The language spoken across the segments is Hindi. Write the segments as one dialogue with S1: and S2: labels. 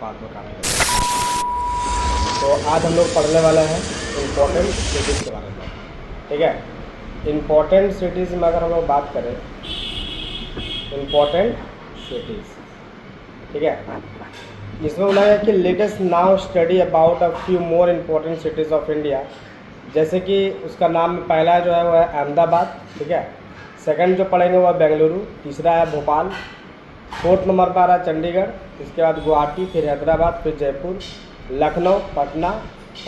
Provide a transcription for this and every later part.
S1: बाद में काटने लगे। तो आज हम लोग पढ़ने वाले हैं इम्पोर्टेंट सिटीज़ के बारे में, ठीक है। इम्पोर्टेंट सिटीज़ में अगर हम लोग बात करें, इम्पोर्टेंट सिटीज़, ठीक है, इसमें बोला है कि let us now study about a few more important cities of India. जैसे कि उसका नाम पहला जो है वो है अहमदाबाद, ठीक है। सेकंड जो पढ़ेंगे वो है बेंगलुरु, तीसरा है भोपाल, फोर्थ नंबर पर आ रहा है चंडीगढ़, इसके बाद गुवाहाटी, फिर हैदराबाद, फिर जयपुर, लखनऊ, पटना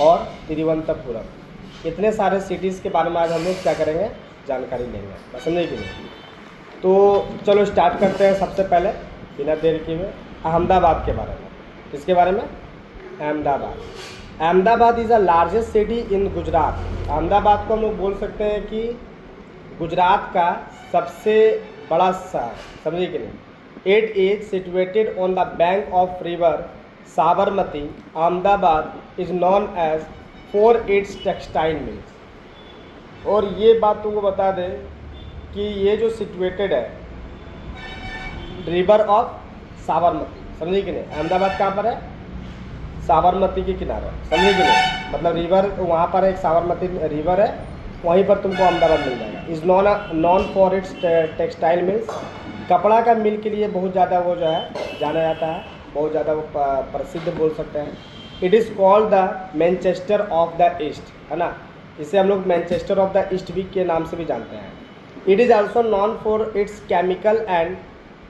S1: और तिरुवनंतपुरम। इतने सारे सिटीज़ के बारे में आज हम लोग क्या करेंगे, जानकारी लेंगे, बस समझे कि नहीं। तो चलो स्टार्ट करते हैं। सबसे पहले बिना देर किए हुए अहमदाबाद के बारे में। किसके बारे में? Ahmedabad. Ahmedabad is the largest city in Gujarat. Ahmedabad को हम लोग बोल सकते हैं कि गुजरात का सबसे बड़ा शहर, समझिए कि नहीं। It is situated on the bank of river Sabarmati. Ahmedabad is known as for its textile mills. और ये बात तुमको बता दें कि ये जो सिचुएटेड है रिवर ऑफ साबरमती, समझिए कि नहीं। अहमदाबाद कहाँ पर है? साबरमती के किनारे, समझिए कि नहीं। मतलब रिवर वहाँ पर एक साबरमती रिवर है, वहीं पर तुमको अहमदाबाद मिल जाएगा। Is known for its textile mills. कपड़ा का मिल के लिए बहुत ज़्यादा वो जो है जाना जाता है, बहुत ज़्यादा वो प्रसिद्ध बोल सकते हैं। It is called the Manchester of the east, है ना। इसे हम लोग मैनचेस्टर ऑफ द ईस्ट भी के नाम से भी जानते हैं। It is also non for it's chemical and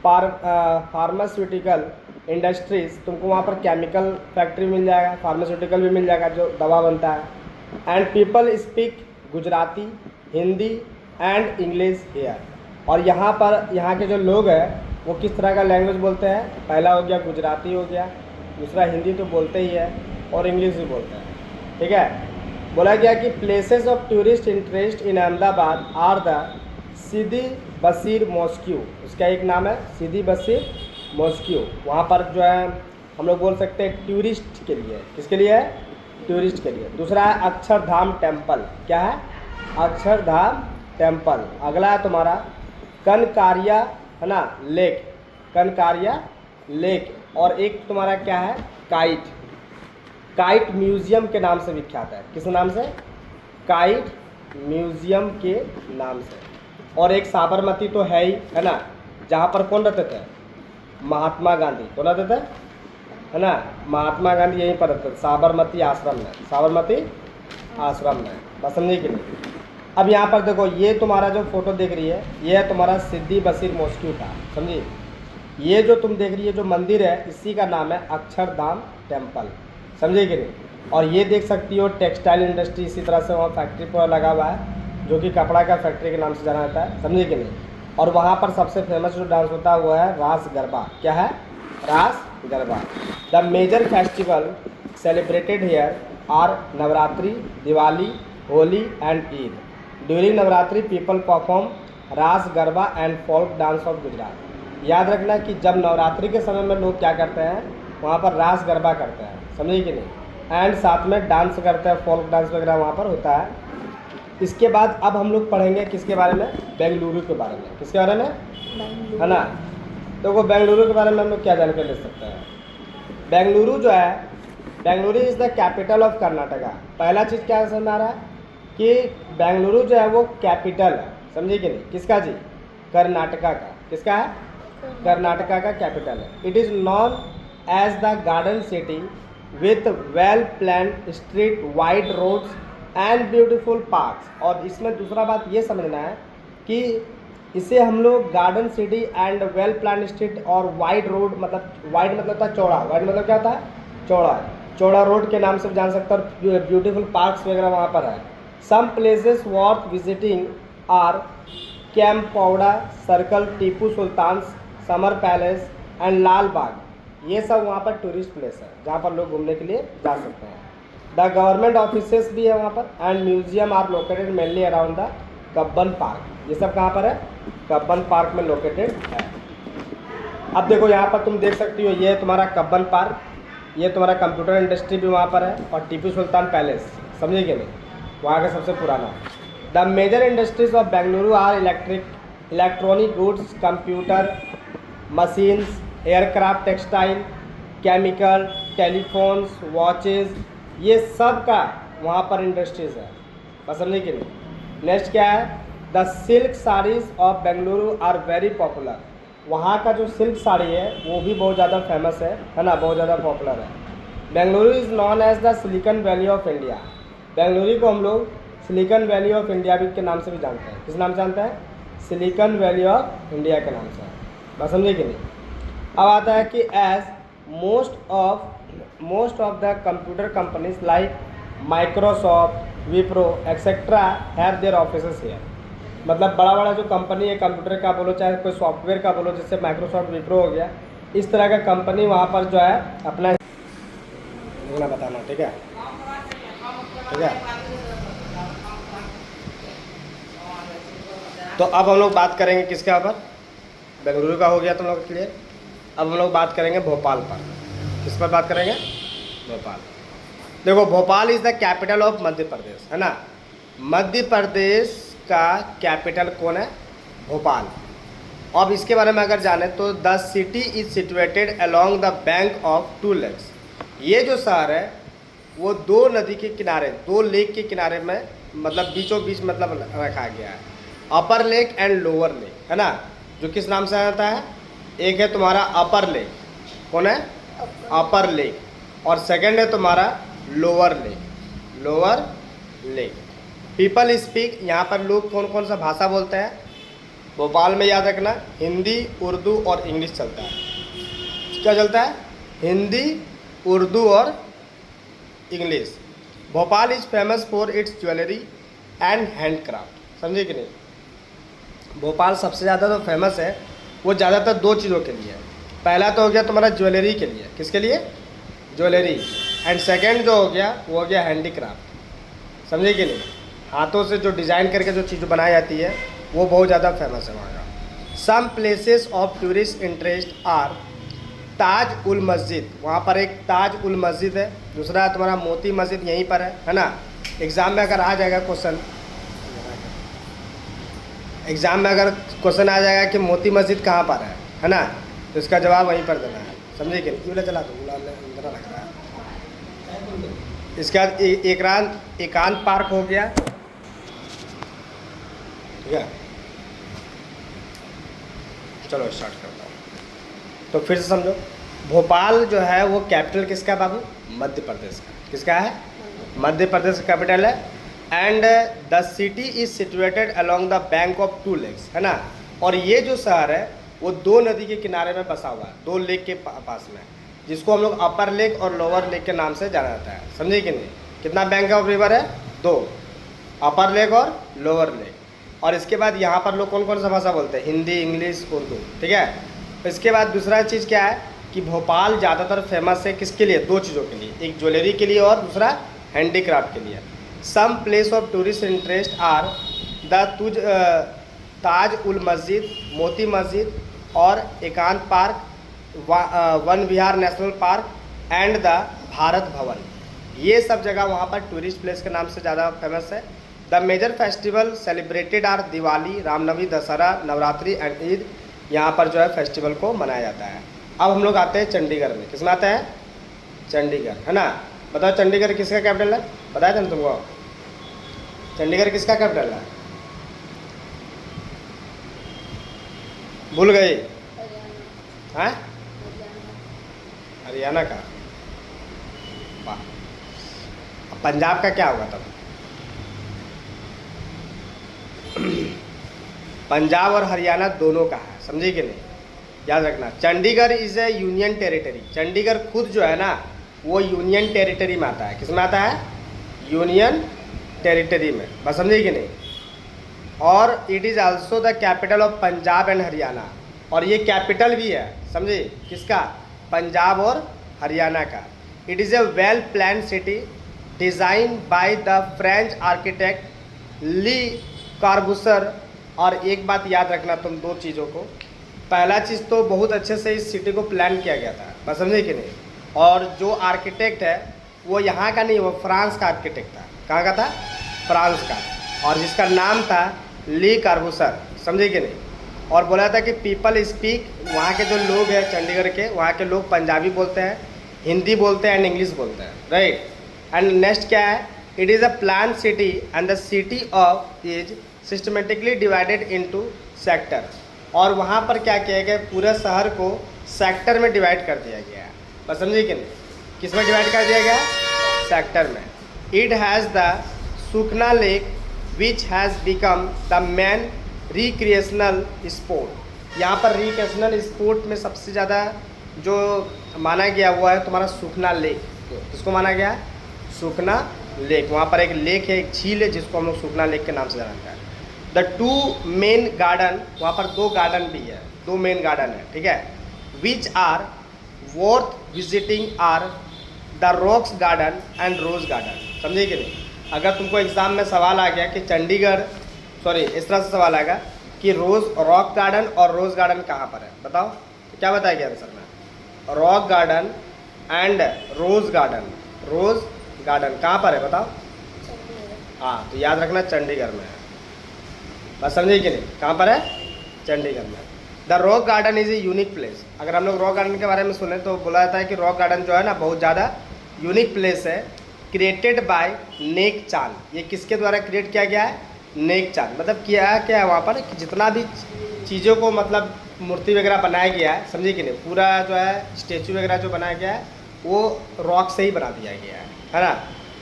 S1: pharmaceutical industries. तुमको वहाँ पर केमिकल फैक्ट्री मिल जाएगा, फार्मास्यूटिकल भी मिल जाएगा जो दवा बनता है। And people speak Gujarati, Hindi and English here. और यहाँ के जो लोग हैं वो किस तरह का लैंग्वेज बोलते हैं? पहला हो गया गुजराती हो गया, दूसरा हिंदी तो बोलते ही है और इंग्लिश भी बोलते हैं, ठीक है। बोला गया कि places of tourist interest in Ahmedabad are the Sidi Bashir mosque. उसका एक नाम है सीदी बशीर मॉस्क्यू। वहाँ पर जो है हम लोग बोल सकते हैं टूरिस्ट के लिए। किसके लिए है? टूरिस्ट के लिए। दूसरा है अक्षरधाम टेम्पल। क्या है? अक्षरधाम टेम्पल। अगला है तुम्हारा कनकारिया, है ना, लेक, कनकारिया लेक। और एक तुम्हारा क्या है? काइट, काइट म्यूजियम के नाम से विख्यात है। किस नाम से? काइट म्यूजियम के नाम से। और एक साबरमती तो है ही, है ना, जहाँ पर कौन रहते थे? महात्मा गांधी। कौन रहते थे? है ना, महात्मा गांधी यहीं पर रहते थे, साबरमती आश्रम में, साबरमती आश्रम में। बस समझिए कि नहीं। अब यहाँ पर देखो, ये तुम्हारा जो फोटो देख रही है ये है तुम्हारा सिद्दी बशीर मॉस्क्यू का, समझिए। ये जो तुम देख रही है जो मंदिर है इसी का नाम है अक्षरधाम टेम्पल, समझिए कि नहीं। और ये देख सकती हो टेक्सटाइल इंडस्ट्री इसी तरह से वहाँ फैक्ट्री पर लगा हुआ है जो कि कपड़ा का फैक्ट्री के नाम से जाना जाता है, समझिए कि नहीं। और वहाँ पर सबसे फेमस जो डांस होता है वो है रास गरबा। क्या है? Ras garba. The major festival celebrated here are Navratri, Diwali, Holi and Eid. During Navratri people perform ras garba and folk dance of Gujarat. याद रखना कि जब नवरात्रि के समय में लोग क्या करते हैं, वहाँ पर रास गरबा करते हैं, समझिए कि नहीं। एंड साथ में डांस करते हैं, फोल्क डांस वगैरह वहाँ पर होता है। इसके बाद अब हम लोग पढ़ेंगे किसके बारे में? बेंगलुरु के बारे में। किसके बारे में? है ना। तो वो बेंगलुरु के बारे में हम लोग क्या जानकारी ले सकते हैं? बेंगलुरु जो है, Bengaluru is the capital of Karnataka. पहला चीज़ क्या समझ आ रहा है कि बेंगलुरु जो है वो कैपिटल है, समझिए कि नहीं। किसका जी? कर्नाटका का। किसका है? कर्नाटका का कैपिटल है। It is known as the garden city with well planned street, wide roads and beautiful parks. और इसमें दूसरा बात ये समझना है कि इसे हम लोग garden city and well plan street और वाइड रोड, मतलब वाइड मतलब होता है चौड़ा, वाइड मतलब क्या होता है? चौड़ा, चौड़ा रोड के नाम से जान सकते हैं। और ब्यूटीफुल पार्क्स वगैरह वहाँ पर है। Some places worth visiting are Kempegowda circle, Tipu Sultan summer palace and Lal Bagh. ये सब वहाँ पर टूरिस्ट प्लेस है जहाँ पर लोग घूमने के लिए जा सकते हैं। द गवर्नमेंट ऑफिसेस भी है वहाँ पर and museum are located mainly around the Cubbon park. ये सब कहाँ पर है? कब्बन पार्क में लोकेटेड है। अब देखो यहाँ पर तुम देख सकती हो, ये है तुम्हारा कब्बन पार्क, ये तुम्हारा कंप्यूटर इंडस्ट्री भी वहाँ पर है, और टीपू सुल्तान पैलेस, समझिए कि नहीं, वहाँ का सबसे पुराना। The major industries of Bengaluru are electronic goods, computer machines, aircraft, textile chemical, telephones, watches, ये सब का वहाँ पर इंडस्ट्रीज़ है। बस समझे कि नहीं। नेक्स्ट क्या है, the silk saris of Bengaluru are very popular. वहाँ का जो सिल्क साड़ी है वो भी बहुत ज़्यादा फेमस है ना, बहुत ज़्यादा पॉपुलर है। Bengaluru is known as the silicon valley of India. Bengaluru को हम लोग सिलिकन वैली ऑफ इंडिया भी के नाम से भी जानते हैं। किस नाम से जानते हैं? सिलिकन वैली ऑफ इंडिया के नाम से। बस समझे कि नहीं। अब आता है कि as most of the computer companies like Microsoft, Wipro etcetera have their offices here. मतलब बड़ा बड़ा जो कंपनी है कंप्यूटर का बोलो चाहे कोई सॉफ्टवेयर का बोलो, जैसे माइक्रोसॉफ्ट, विप्रो हो गया, इस तरह का कंपनी वहाँ पर जो है अपना बताना। ठीक है, ठीक है। तो अब हम लोग बात करेंगे किसके ऊपर? बेंगलुरु का हो गया तुम लोग क्लियर। अब हम लोग बात करेंगे भोपाल पर। किस पर बात करेंगे? भोपाल। देखो, Bhopal is the capital of Madhya Pradesh, है ना। मध्य प्रदेश का कैपिटल कौन है? भोपाल। अब इसके बारे में अगर जाने तो the city is situated along the bank of 2 lakes. ये जो शहर है वो 2 नदी के किनारे, 2 लेक के किनारे में, मतलब बीचों बीच मतलब रखा गया है। अपर लेक एंड लोअर लेक, है ना, जो किस नाम से आता है? एक है तुम्हारा अपर लेक, कौन है? अपर लेक। और सेकंड है तुम्हारा lower lake, lower lake. People speak, यहाँ पर लोग कौन कौन सा भाषा बोलते हैं? भोपाल में याद रखना, हिंदी, उर्दू और इंग्लिश चलता है। क्या चलता है? हिंदी, उर्दू और English. Bhopal is famous for it's jewellery and handcraft. समझे कि नहीं। भोपाल सबसे ज़्यादा जो फेमस है वो ज़्यादातर 2 चीज़ों के लिए है। पहला तो हो गया तुम्हारा ज्वेलरी के लिए। किसके लिए? ज्वेलरी। एंड सेकंड जो हो गया वो हो गया हैंडीक्राफ्ट। समझे कि नहीं। हाथों से जो डिज़ाइन करके जो चीज़ बनाई जाती है वो बहुत ज़्यादा फेमस है वहाँ का। Some places of tourist interest are Taj ul Masjid. वहाँ पर एक ताज उल मस्जिद है, दूसरा तुम्हारा मोती मस्जिद यहीं पर है ना। एग्ज़ाम में अगर आ जाएगा क्वेश्चन, एग्ज़ाम में अगर क्वेश्चन आ जाएगा कि मोती मस्जिद कहाँ पर है ना, तो इसका जवाब वहीं पर देना है। समझे कि नहीं। चला तो अंदर लग रहा है। इसके बाद एकांत पार्क हो गया, ठीक है। चलो स्टार्ट करता हूँ। तो फिर से समझो, भोपाल जो है वो कैपिटल किसका बाबू? मध्य प्रदेश का। किसका है? मध्य प्रदेश का कैपिटल है। And the city is situated along the bank of 2 lakes, है ना। और ये जो शहर है वो 2 नदी के किनारे में बसा हुआ है, 2 लेक के पास में, जिसको हम लोग अपर लेक और लोअर लेक के नाम से जाना जाता है। समझे कि नहीं। कितना बैंक ऑफ रिवर है? 2, अपर लेक और लोअर लेक। और इसके बाद यहाँ पर लोग कौन कौन सा भाषा बोलते हैं? हिंदी, इंग्लिश, उर्दू, ठीक है। इसके बाद दूसरा चीज़ क्या है कि भोपाल ज़्यादातर फेमस है किसके लिए? 2 चीज़ों के लिए, एक ज्वेलरी के लिए और दूसरा हैंडीक्राफ्ट के लिए। Some place of tourist interest are the Taj ul Masjid, Moti Masjid और Ekant park, Van Vihar national park and the Bharat Bhavan. ये सब जगह वहाँ पर टूरिस्ट प्लेस के नाम से ज़्यादा फेमस है। The major festival celebrated are Diwali, Ramnavami, Dussehra, Navratri and Eid. यहाँ पर जो है फेस्टिवल को मनाया जाता है। अब हम लोग आते हैं चंडीगढ़ में। किस में आता है? चंडीगढ़, है ना। बताओ चंडीगढ़ किसका कैपिटल है? बताया था ना तुमको। चंडीगढ़ किसका कैपिटल है? भूल गई? हाँ, हरियाणा का। पंजाब का क्या होगा तब? पंजाब और हरियाणा दोनों का है। समझे कि नहीं। याद रखना, Chandigarh is A union territory. Chandigarh खुद जो है ना वो यूनियन टेरिटरी में आता है। किस में आता है? यूनियन टेरिटरी में। बस समझे कि नहीं। और it is also the capital of Punjab and Haryana. और ये कैपिटल भी है, समझे, किसका? पंजाब और हरियाणा का। It is a well plan city design by the French architect Le Corbusier. और एक बात याद रखना तुम 2 चीज़ों को। पहला चीज़ तो बहुत अच्छे से इस सिटी को प्लान किया गया था। बस समझे कि नहीं। और जो आर्किटेक्ट है वो यहाँ का नहीं, वो फ्रांस का आर्किटेक्ट था। कहाँ का था? फ्रांस का। और जिसका नाम था ली कार्बूसर। समझे कि नहीं। और बोला था कि पीपल स्पीक, वहाँ के जो लोग हैं चंडीगढ़ के, वहाँ के लोग पंजाबी बोलते हैं। हिंदी बोलते हैं एंड इंग्लिश बोलते हैं, राइट। एंड नेक्स्ट क्या है, it is a plan city and the city of is systematically divided into sector. और वहाँ पर क्या किया गया, पूरे शहर को सेक्टर में डिवाइड कर दिया गया है। बस समझिए कि नहीं, किस में डिवाइड कर दिया गया, सेक्टर में। It has the Sukhna lake which has become the main recreational sport. यहाँ पर रिक्रिएशनल स्पोर्ट में सबसे ज़्यादा जो माना गया हुआ है तुम्हारा सुखना लेक। किसको माना गया, सुखना लेक। वहाँ पर एक लेक है, एक झील है, जिसको हम लोग सुखना लेक के नाम से जानते हैं। द टू मेन गार्डन, वहाँ पर दो गार्डन भी है, दो मेन गार्डन है, ठीक है। Which are worth visiting are the rocks garden and rose garden. समझिए कि नहीं, अगर तुमको एग्जाम में सवाल आ गया कि चंडीगढ़, सॉरी इस तरह से सवाल आएगा कि रॉक गार्डन और रोज गार्डन कहाँ पर है, बताओ तो क्या बताएगा आंसर में, rock garden and rose garden. Rose garden कहाँ पर है बताओ, हाँ तो याद रखना चंडीगढ़ में है। बस समझिए कि नहीं, कहाँ पर है, चंडीगढ़ में। The rock garden is a unique place. अगर हम लोग रॉक गार्डन के बारे में सुने तो बोला जाता है कि रॉक गार्डन जो है ना बहुत ज़्यादा यूनिक प्लेस है, क्रिएटेड बाय नेक चांद। ये किसके द्वारा क्रिएट किया गया है, नेक चांद। मतलब क्या है वहाँ पर कि जितना भी चीज़ों को मतलब मूर्ति वगैरह बनाया गया है, समझिए कि नहीं, पूरा जो है स्टेचू वगैरह जो बनाया गया है वो रॉक से ही बना दिया गया है ना।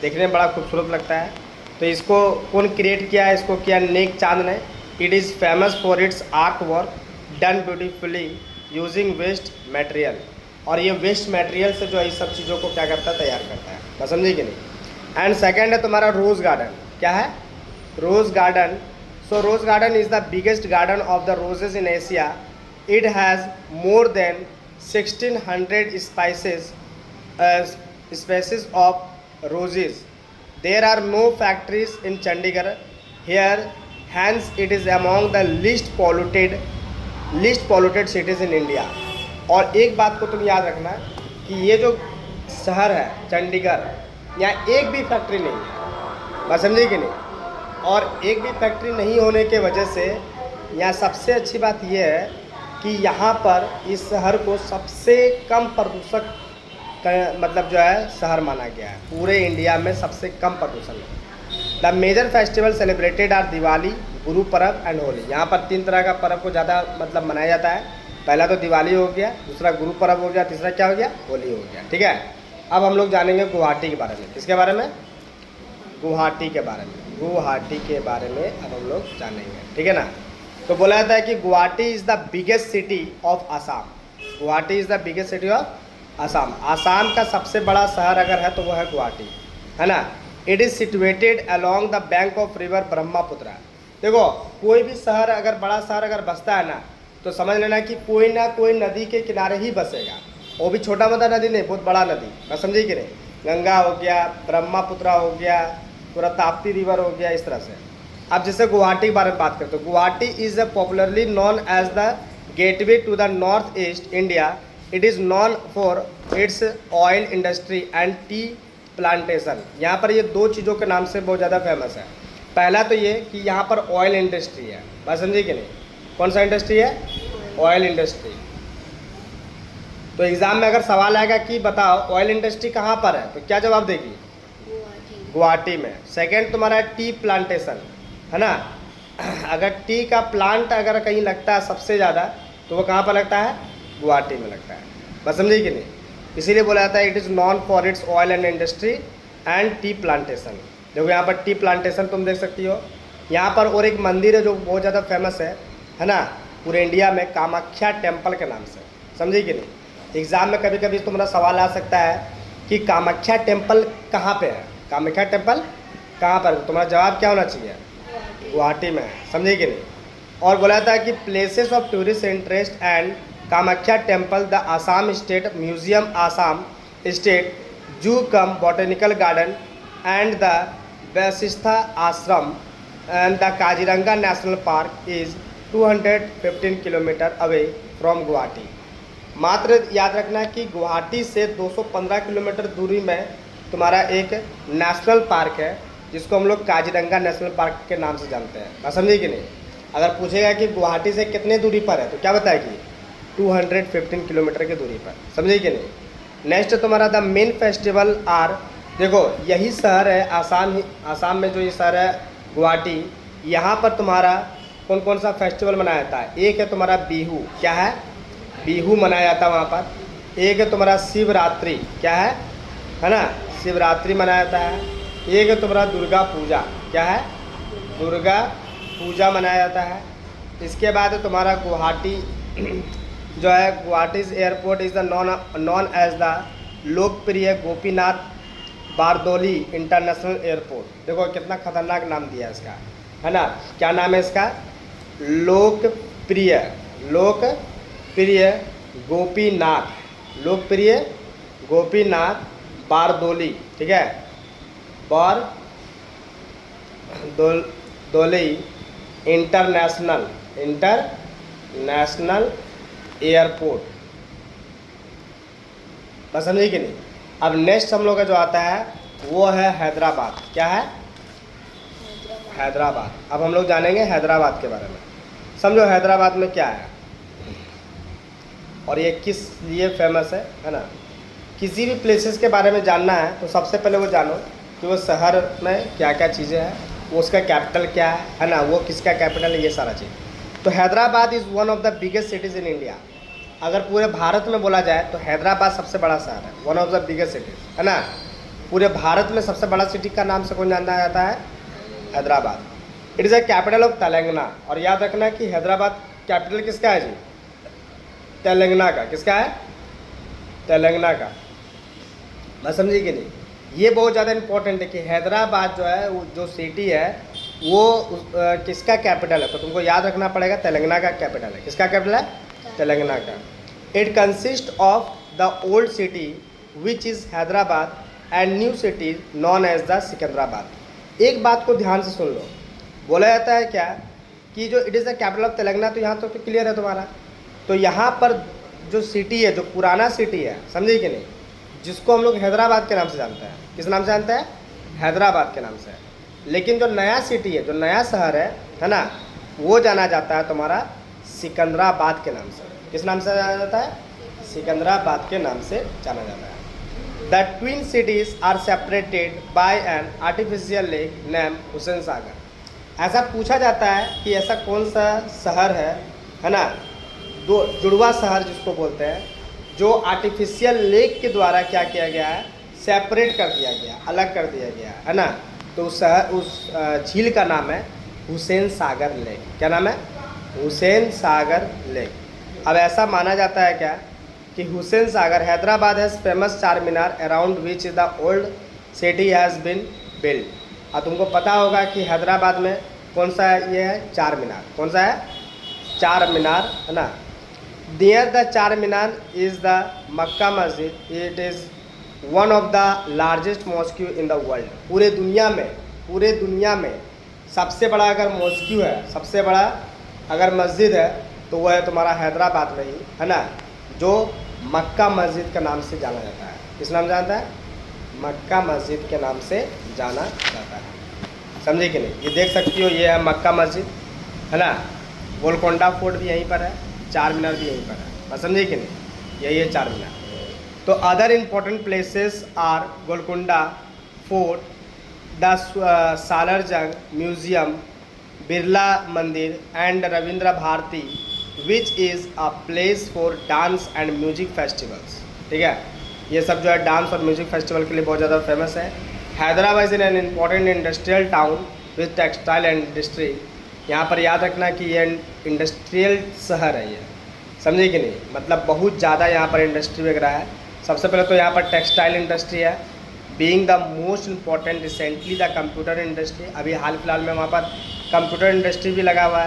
S1: देखने में बड़ा खूबसूरत लगता है। तो इसको कौन क्रिएट किया है, इसको किया नेक चांद ने। It is famous for its art work done beautifully using waste material. और ये वेस्ट मटेरियल से जो है इस सब चीज़ों को क्या करता है, तैयार करता है। बस समझिए कि नहीं। एंड सेकेंड है तुम्हारा रोज़ गार्डन। क्या है, rose garden. So rose garden is the biggest garden of the roses in Asia. It has more than 1600 species of roses. There are no factories in Chandigarh here, hence it is among the least polluted cities in India. और एक बात को तुम याद रखना कि ये जो शहर है चंडीगढ़, यहाँ एक भी फैक्ट्री नहीं है। बस समझिए कि नहीं। और एक भी फैक्ट्री नहीं होने के वजह से यहाँ सबसे अच्छी बात यह है कि यहाँ पर इस शहर को सबसे कम प्रदूषक का मतलब जो है शहर माना गया है। पूरे इंडिया में सबसे कम प्रदूषण है। The major festival celebrated are Diwali, Guru Parv and Holi. यहाँ पर 3 तरह का पर्व को ज़्यादा मतलब मनाया जाता है। पहला तो दिवाली हो गया, दूसरा गुरु पर्व हो गया, तीसरा क्या हो गया, होली हो गया, ठीक है। अब हम लोग जानेंगे गुवाहाटी के बारे में। किसके बारे में, गुवाहाटी के बारे में। गुवाहाटी के बारे में अब हम लोग जानेंगे, ठीक है ना। तो बोला जाता है कि Guwahati is the biggest city of Assam. Guwahati is the biggest city of Assam. Assam का सबसे बड़ा शहर अगर है तो वो है गुवाहाटी, है ना। It is situated along the bank of river Brahmaputra. देखो कोई भी शहर अगर बड़ा शहर अगर बसता है ना तो समझ लेना कि कोई ना कोई नदी के किनारे ही बसेगा। वो भी छोटा मोटा नदी नहीं, बहुत बड़ा नदी। बस समझिए कि नहीं, गंगा हो गया, ब्रह्मपुत्र हो गया, पूरा ताप्ती रिवर हो गया, इस तरह से। अब जैसे गुवाहाटी के बारे में बात करते हो, Guwahati is popularly known as the gateway to the north east India. It is known for its oil industry and tea plantation. यहाँ पर ये 2 चीज़ों के नाम से बहुत ज़्यादा फेमस है। पहला तो ये कि यहाँ पर ऑयल इंडस्ट्री है। बात समझिए कि नहीं, कौन सा इंडस्ट्री है, ऑयल इंडस्ट्री। तो एग्ज़ाम में अगर सवाल आएगा कि बताओ ऑयल इंडस्ट्री कहाँ पर है, तो क्या जवाब देगी, गुवाहाटी में। सेकेंड तुम्हारा टी प्लांटेशन, है ना। अगर टी का प्लांट अगर कहीं लगता है सबसे ज़्यादा तो वो कहाँ पर लगता है, गुवाहाटी में लगता है। बस समझिए कि नहीं, इसीलिए बोला जाता है it is known for its oil and industry and tea plantation. देखो यहाँ पर टी प्लांटेशन तुम देख सकती हो यहाँ पर। और एक मंदिर है जो बहुत ज़्यादा फेमस है ना, पूरे इंडिया में, कामाख्या टेम्पल के नाम से। समझिए कि नहीं, एग्ज़ाम में कभी कभी तुम्हारा सवाल आ सकता है कि कामाख्या टेम्पल कहाँ पे है, कामाख्या टेम्पल कहाँ पर, तुम्हारा जवाब क्या होना चाहिए, गुवाहाटी में है। समझिए कि नहीं। और बोला था कि places of tourist interest and Kamakhya temple, the Assam state museum, Assam state जू कम बॉटेनिकल गार्डन एंड द वैशिष्ठा आश्रम and the Kaziranga national park is 215 kilometre away from Guwahati. मात्र याद रखना कि गुवाहाटी से 215 किलोमीटर दूरी में तुम्हारा एक नेशनल पार्क है जिसको हम लोग काजीरंगा नेशनल पार्क के नाम से जानते हैं। बात समझिए कि नहीं। अगर पूछेगा कि गुवाहाटी से कितने दूरी पर है तो क्या बताएगी, 215 किलोमीटर की दूरी पर। समझिए कि नहीं। नेक्स्ट तुम्हारा द मेन फेस्टिवल आर, देखो यही शहर है आसाम में जो ये शहर है गुवाहाटी, यहाँ पर तुम्हारा कौन कौन सा फेस्टिवल मनाया जाता है। एक है तुम्हारा बिहू, क्या है, बिहू मनाया जाता है वहाँ पर। एक है तुम्हारा शिवरात्रि, क्या है ना, शिवरात्रि मनाया जाता है। एक है तुम्हारा दुर्गा पूजा, क्या है, दुर्गा पूजा मनाया जाता है। इसके बाद है तुम्हारा गुवाहाटी जो है, Guwahati airport is the known as the Lokpriya Gopinath Bardoli international airport. देखो कितना खतरनाक नाम दिया है इसका, है ना, क्या नाम है इसका, लोकप्रिय गोपीनाथ बारदोली, ठीक है, बारदोली इंटरनेशनल एयरपोर्ट। बस समझे कि नहीं। अब नेक्स्ट हम लोग का जो आता है वो है हैदराबाद, क्या है, हैदराबाद। अब हम लोग जानेंगे हैदराबाद के बारे में। समझो हैदराबाद में क्या है और ये किस लिए फेमस है ना। किसी भी प्लेसेस के बारे में जानना है तो सबसे पहले वो जानो कि वो शहर में क्या क्या चीज़ें हैं, वो उसका कैपिटल क्या है ना, वो किसका कैपिटल है, ये सारा चीज़। तो Hyderabad is one of the biggest cities in India. अगर पूरे भारत में बोला जाए तो हैदराबाद सबसे बड़ा शहर है, one of the biggest cities, है ना। पूरे भारत में सबसे बड़ा सिटी का नाम से कौन जाना जाता है, Hyderabad. It is a capital of Telangana. और याद रखना कि हैदराबाद कैपिटल किसका है जी, तेलंगाना का। किसका है, तेलंगाना का। बस समझिए कि नहीं, ये बहुत ज़्यादा इंपॉर्टेंट है कि हैदराबाद जो है, वो जो सिटी है वो किसका कैपिटल है, तो तुमको याद रखना पड़ेगा तेलंगाना का कैपिटल है। किसका कैपिटल है, तेलंगाना का। It consist of the old city which is Hyderabad and new city known as the Secunderabad. एक बात को ध्यान से सुन लो, बोला जाता है क्या कि जो it is the capital of Telangana, तो यहाँ तो क्लियर है तुम्हारा। तो यहाँ पर जो सिटी है, जो पुराना सिटी है, समझे कि नहीं, जिसको हम लोग हैदराबाद के नाम से जानते हैं। किस नाम से जानते हैं, हैदराबाद के नाम से। लेकिन जो नया सिटी है, जो नया शहर है ना, वो जाना जाता है तुम्हारा सिकंदराबाद के नाम से। किस नाम से जाना जाता है, सिकंदराबाद के नाम से जाना जाता है। The twin cities are separated by an artificial lake name Hussain Sagar. ऐसा पूछा जाता है कि ऐसा कौन सा शहर है ना, दो जुड़वा शहर जिसको बोलते हैं, जो आर्टिफिशियल लेक के द्वारा क्या किया गया है, सेपरेट कर दिया गया, अलग कर दिया गया, है ना। तो उस झील का नाम है हुसैन सागर लेक। क्या नाम है, हुसैन सागर लेक। अब ऐसा माना जाता है क्या कि Hussain Sagar, Hyderabad has famous Char Minar around which the old city has been build. अब तुमको पता होगा कि हैदराबाद में कौन सा ये है, चार मीनार। कौन सा है, चार मीनार, है ना। नियर द चार मीनार इज़ द मक्का मस्जिद। It is one of the largest mosque in the world. पूरे दुनिया में सबसे बड़ा अगर मॉस्क्यू है, सबसे बड़ा अगर मस्जिद है, तो वह है तुम्हारा हैदराबाद में ही, है ना, जो मक्का मस्जिद के नाम से जाना जाता है। किस नाम जानता है, मक्का मस्जिद के नाम से जाना जाता है। समझे कि नहीं। ये देख सकती हो, ये है मक्का मस्जिद, है ना। गोलकोंडा फोर्ट भी यहीं पर है, चार मीनार भी यहीं पर है। बस समझे कि नहीं, यही है चार मीनार। तो other important places are Golconda fort, the Salarjung museum, Birla Mandir and Ravindra Bharati which is a place for dance and music festivals. ठीक है, ये सब जो है डांस और म्यूजिक फेस्टिवल के लिए बहुत ज़्यादा फेमस है। Hyderabad is an important industrial town with textile industry. यहाँ पर याद रखना कि ये इंडस्ट्रियल शहर है ये, समझे कि नहीं, मतलब बहुत ज़्यादा यहाँ पर इंडस्ट्री वगैरह है। सबसे पहले तो यहाँ पर टेक्सटाइल इंडस्ट्री है, being the most important recently the computer industry. अभी हाल फिलहाल में वहाँ पर कंप्यूटर इंडस्ट्री भी लगा हुआ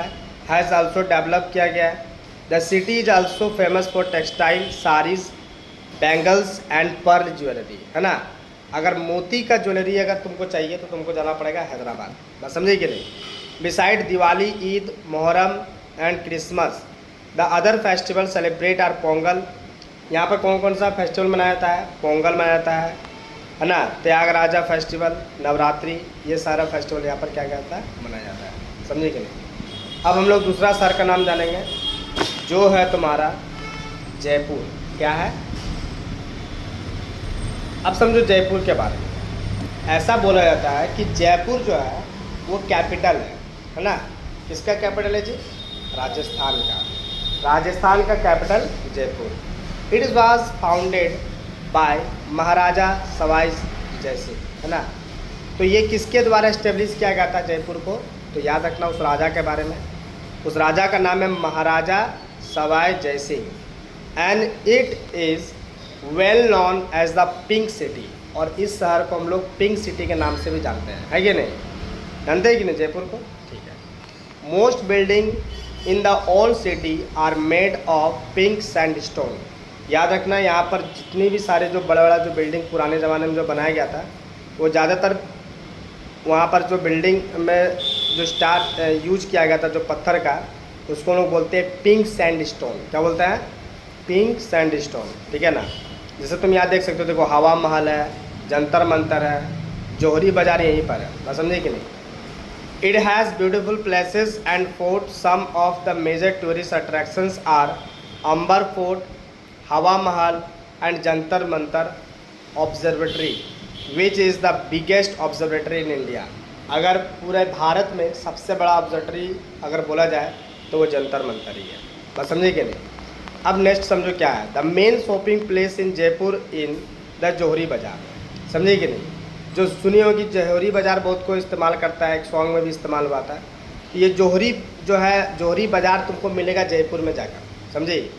S1: हैज़ आल्सो डेवलप किया गया है। The city is also famous for textile, saris, bangles and pearl jewellery, है ना। अगर मोती का ज्वेलरी अगर तुमको चाहिए तो तुमको जाना पड़ेगा हैदराबाद। बस समझे कि नहीं। Beside Diwali, Eid, Muharram and Christmas the other festival celebrate are Pongal. यहाँ पर कौन कौन सा फेस्टिवल मनाया जाता है, पोंगल मनाया जाता है ना, त्यागराजा फेस्टिवल, नवरात्रि, ये सारा फेस्टिवल यहाँ पर क्या कहता है, मनाया जाता है। समझे कि नहीं। अब हम लोग दूसरा शहर का नाम जानेंगे, जो है तुम्हारा जयपुर। क्या है, अब समझो जयपुर के बारे में। ऐसा बोला जाता है कि जयपुर जो है वो कैपिटल है ना। किसका कैपिटल है जी? राजस्थान का। राजस्थान का capital Jaipur. It was founded by Maharaja Sawai Jai Singh, है ना। तो ये किसके द्वारा इस्टेब्लिश किया गया था जयपुर को? तो याद रखना उस राजा के बारे में। उस राजा का नाम है Maharaja Sawai Jai Singh and it is well known as the pink city. और इस शहर को हम लोग पिंक सिटी के नाम से भी जानते हैं, है कि नहीं? जानते हैं कि नहीं जयपुर को? ठीक है। Most building in the old city are made of pink sandstone. याद रखना यहाँ पर जितनी भी सारे जो बड़ा बड़ा जो बिल्डिंग पुराने ज़माने में जो बनाया गया था वो ज़्यादातर वहाँ पर जो बिल्डिंग में जो स्टार्ट यूज किया गया था जो पत्थर का, उसको लोग बोलते हैं पिंक सैंडस्टोन। क्या बोलते हैं? पिंक सैंडस्टोन, ठीक है ना। जैसे तुम यहाँ देख सकते हो, देखो हवा महल है, जंतर मंतर है, जौहरी बाज़ार यहीं पर है, बस समझे कि नहीं। It has beautiful places and fort. Some of the major tourist attractions are Amber fort, Hawa Mahal and Jantar Mantar observatory which is the biggest observatory in India. अगर पूरे भारत में सबसे बड़ा ऑब्जर्वेटरी अगर बोला जाए तो वो जंतर मंतर ही है, बस समझे कि नहीं। अब नेक्स्ट समझो क्या है। The main shopping place in Jaipur in the Johari Bazaar, समझे कि नहीं। जो सुनी होगी जौहरी बाज़ार बहुत कोई इस्तेमाल करता है, एक सॉन्ग में भी इस्तेमाल हुआ था। ये जौहरी जो है, जौहरी बाज़ार तुमको मिलेगा जयपुर में जाकर, समझे।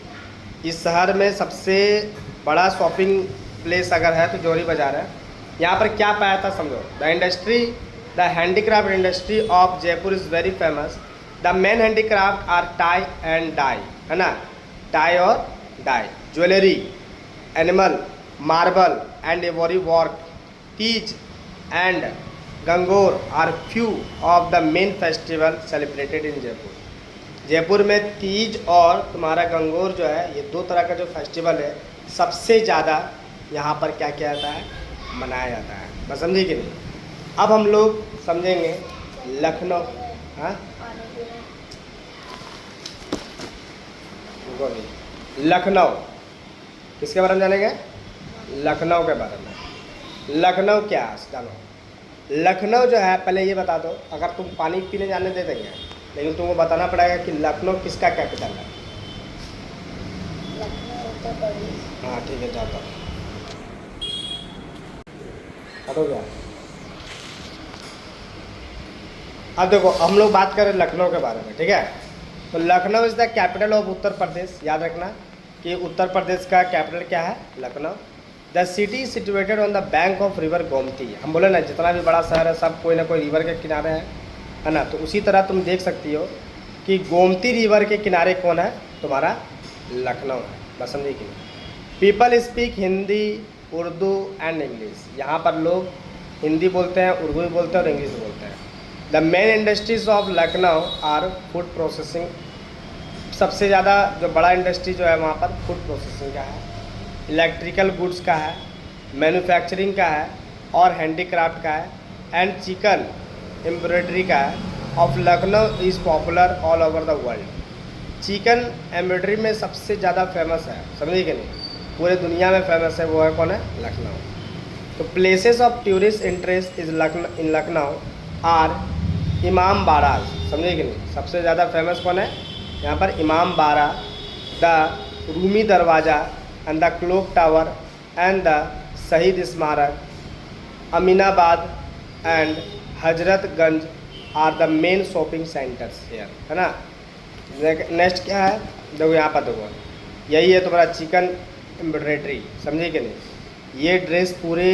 S1: इस शहर में सबसे बड़ा शॉपिंग प्लेस अगर है तो जौहरी बाज़ार है। यहाँ पर क्या पाया था समझो। The handicraft industry of Jaipur is very famous. The main handicraft are tie and die, है ना। टाई और die, jewellery, animal, marble and every work, Teej and Gangaur are few of the main festival celebrated in Jaipur. Jaipur में तीज और तुम्हारा गंगोर जो है, ये दो तरह का जो फेस्टिवल है सबसे ज़्यादा यहाँ पर क्या किया जाता है? मनाया जाता है, बस समझे कि नहीं। अब हम लोग समझेंगे लखनऊ। हाँ, लखनऊ किसके बारे में जानेंगे? लखनऊ के बारे में। लखनऊ क्या है जानो। लखनऊ जो है, पहले ये बता दो, अगर तुम पानी पीने जाने दे देंगे, लेकिन तुमको बताना पड़ेगा कि लखनऊ किसका कैपिटल है। हाँ ठीक है, जाता हूँ। हो गया। अब देखो हम लोग बात करें लखनऊ के बारे में, ठीक है। तो Lucknow is the capital of Uttar Pradesh. याद रखना कि उत्तर प्रदेश का कैपिटल क्या है? Lucknow. The city situated on the bank of river Gomti. हम बोले ना जितना भी बड़ा शहर है सब कोई ना कोई रिवर के किनारे है ना। तो उसी तरह तुम देख सकती हो कि गोमती रिवर के किनारे कौन है? तुम्हारा लखनऊ है, बस समझिए कि people speak Hindi, Urdu and English. यहाँ पर लोग हिंदी बोलते हैं, उर्दू भी बोलते हैं और इंग्लिश बोलते हैं। The main industries of Lucknow are food processing. सबसे ज़्यादा जो बड़ा इंडस्ट्री जो है वहाँ पर फूड प्रोसेसिंग का है, इलेक्ट्रिकल गुड्स का है, मैन्युफैक्चरिंग का है और हैंडीक्राफ्ट का है एंड चिकन एम्ब्रॉयडरी का है। Of Lucknow is popular all over the world. Chicken embroidery में सबसे ज़्यादा फेमस है, समझिए कि नहीं, पूरे दुनिया में फेमस है, वो है कौन है? लखनऊ। तो places of tourist interest is in Lucknow are Imambara, समझिए कि नहीं। सबसे ज़्यादा फेमस कौन है यहाँ पर? इमाम बाड़ा, the Rumi Darwaza and the clock tower and the Shaheed Smarak, Aminabad and Hazratganj are the main shopping centres here, है ना। नेक्स्ट क्या है? देखो यहाँ पर देखो, यही है तुम्हारा चिकन एम्ब्रॉयडरी, समझिए कि नहीं। ये ड्रेस पूरे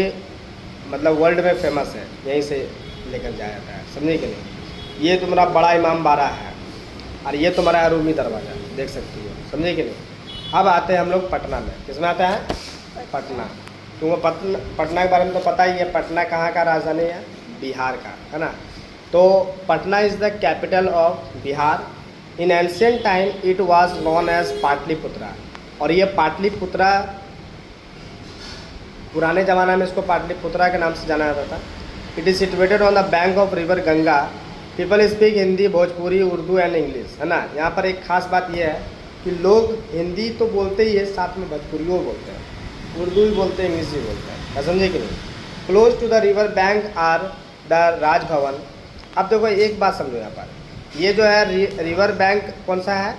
S1: मतलब वर्ल्ड में फेमस है, यहीं से लेकर जाया जाता है, समझिए कि नहीं। ये तुम्हारा बड़ा इमाम बाड़ा है और ये तुम्हारा रूमी दरवाज़ा, देख सकती हो, समझिए कि नहीं। अब आते हैं हम लोग पटना में। किसमें आते हैं? पटना। तुमको पटना के बारे में तो पता ही है। पटना कहाँ का राजधानी है? बिहार का, है ना। तो Patna is the capital of Bihar. In ancient time it was known as Pataliputra. और ये पाटलिपुत्रा, पुराने ज़माना में इसको पाटलिपुत्रा के नाम से जाना जाता था। It is situated on the bank of river Ganga. People speak Hindi, Bhojpuri, Urdu and English, है ना। यहाँ पर एक खास बात यह है कि लोग हिंदी तो बोलते ही है, साथ में भोजपुरियों बोलते हैं। उर्दू भी बोलते हैं, इंग्लिश भी बोलते हैं, क्या समझे कि नहीं। Close to the river bank are the Rajbhavan. अब देखो एक बात समझो यहाँ पर, ये जो है रिवर बैंक कौन सा है,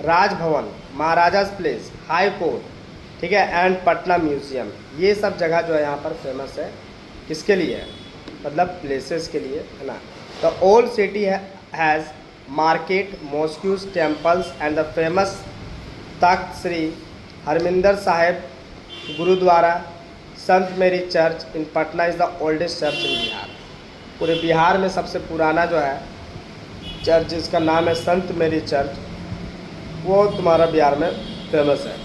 S1: Raj Bhavan, Maharaja's place, high court, ठीक है, एंड पटना म्यूजियम, ये सब जगह जो है यहाँ पर फेमस है। किसके लिए है, मतलब प्लेसेस के लिए, है ना। The old city has market, mosques, temples and the famous Takht Shri Harmandir Sahib Gurudwara saint Mary church in Patna is the oldest church in Bihar. पूरे बिहार में सबसे पुराना जो है चर्च जिसका नाम है संत मेरी चर्च, वो तुम्हारा बिहार में फेमस है।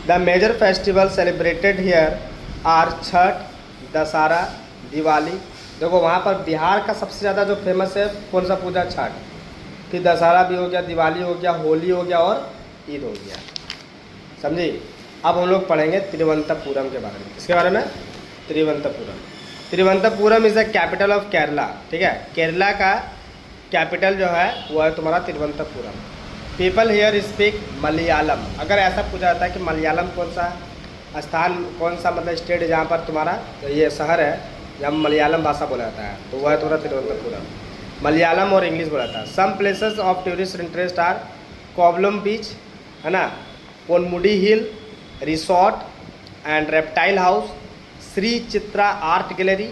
S1: The major festival celebrated here are Chhath, Dussehra, Diwali. देखो वहाँ पर बिहार का सबसे ज़्यादा जो फेमस है कौन सा पूजा, छठ, फिर दशहरा भी हो गया, दिवाली हो गया, होली हो गया और ईद हो गया, समझी। अब हम लोग पढ़ेंगे तिरुवनंतपुरम के बारे में। इसके बारे में, Thiruvananthapuram, Thiruvananthapuram is the capital of Kerala, ठीक है, केरला का कैपिटल जो है वो है तुम्हारा Thiruvananthapuram. People here speak Malayalam. अगर ऐसा पूछा जाता है कि मलयालम कौन सा स्थान, कौन सा मतलब स्टेट जहाँ पर तुम्हारा ये शहर है जहाँ मलयालम भाषा बोला जाता है, तो वह है तुम्हारा तिरुवनंतपुरम। मलयालम और इंग्लिश बोला जाता है। Some places of tourist interest are Kovalam beach, है ना, Ponmudi hill resort and reptile house, Shri Chitra art gallery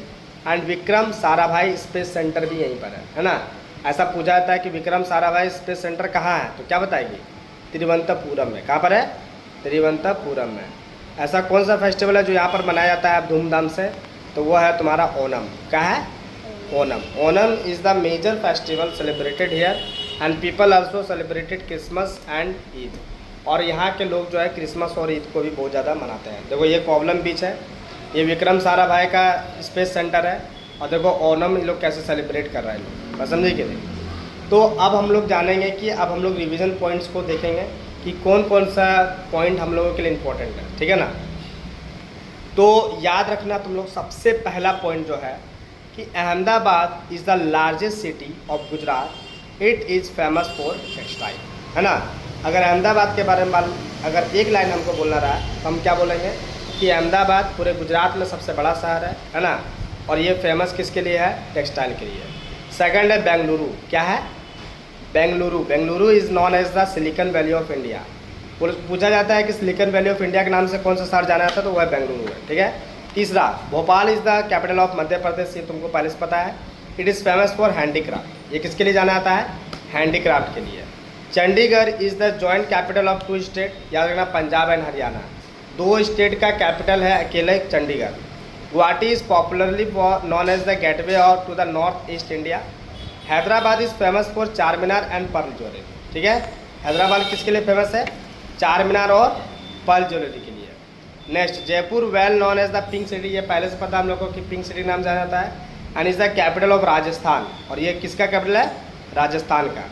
S1: and Vikram Sarabhai space centre भी यहीं पर है ना। ऐसा पूछा जाता है कि विक्रम साराभाई स्पेस सेंटर कहाँ है, तो क्या बताएगी, तिरुवनंतपुरम में। कहाँ पर है, तिरुवनंतपुरम में। ऐसा कौन सा फेस्टिवल है जो यहाँ पर मनाया जाता है धूमधाम से, तो वो है तुम्हारा ओणम। क्या है, Onam. Onam is the major festival celebrated here and people also celebrated Christmas and Eid. और यहाँ के लोग जो है क्रिसमस और ईद को भी बहुत ज़्यादा मनाते हैं। देखो ये कोवलम बीच है, ये विक्रम साराभाई का स्पेस सेंटर है, और देखो ओणम ये लोग कैसे सेलिब्रेट कर रहे हैं लोग, बस समझे कि नहीं। तो अब हम लोग जानेंगे कि अब हम लोग रिवीजन पॉइंट्स को देखेंगे कि कौन कौन सा पॉइंट हम लोगों के लिए इम्पोर्टेंट है, ठीक है ना। तो याद रखना तुम लोग, सबसे पहला पॉइंट जो है कि Ahmedabad is the largest city of Gujarat, it is famous for textile, है ना। अगर अहमदाबाद के बारे में अगर एक लाइन हमको बोलना रहा है तो हम क्या बोलेंगे कि अहमदाबाद पूरे गुजरात में सबसे बड़ा शहर है ना, और ये फेमस किसके लिए है, टेक्सटाइल के लिए। सेकंड है बेंगलुरु। क्या है, Bengaluru. Bengaluru is known as the silicon valley of India. पूछा जाता है कि सिलिकन वैली ऑफ इंडिया के नाम से कौन सा शहर जाना जाता है, तो वह बेंगलुरु है, ठीक है। तीसरा, Bhopal is the capital of Madhya Pradesh, ये तुमको पहले से पता है। It is famous for handicraft. ये किसके लिए जाना जाता है, हैंडीक्राफ्ट के लिए। Chandigarh is the joint capital of 2 state, याद रखना, पंजाब एंड हरियाणा, 2 स्टेट का कैपिटल है अकेले Chandigarh. Guwahati is popularly known as the gateway और to the north east India. Hyderabad is famous for Char Minar and pearl jewellery, ठीक है। हैदराबाद किसके लिए फेमस है, चार मीनार और पर्ल ज्वेलरी के लिए। Next, Jaipur well known as the pink city, ये पहले से पता हम लोगों को कि पिंक सिटी नाम जाना जाता है, and is the capital of Rajasthan, और ये किसका कैपिटल है, राजस्थान का।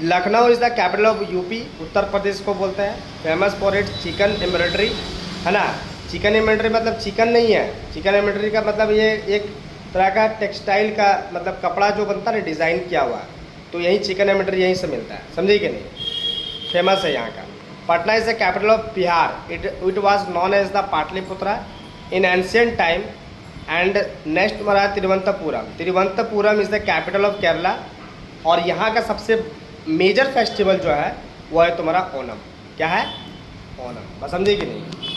S1: Lucknow is the capital of UP, Uttar Pradesh को बोलते हैं, famous for its chikan embroidery, है ना। चिकन एम्ब्रॉयडरी मतलब चिकन नहीं है, चिकन एम्ब्रॉयडरी का मतलब ये एक तरह का टेक्सटाइल का मतलब कपड़ा जो बनता है ना डिज़ाइन किया हुआ, तो यही चिकन एम्ब्रॉयडरी यहीं से मिलता है, समझे कि नहीं, फेमस है यहाँ का। Patna is the capital of Bihar, it was known as the Pataliputra in ancient time. And next हमारा Thiruvananthapuram. Thiruvananthapuram is the capital of Kerala, और यहाँ का सबसे मेजर फेस्टिवल जो है वो है तुम्हारा ओणम। क्या है, ओणम, बस समझे कि नहीं।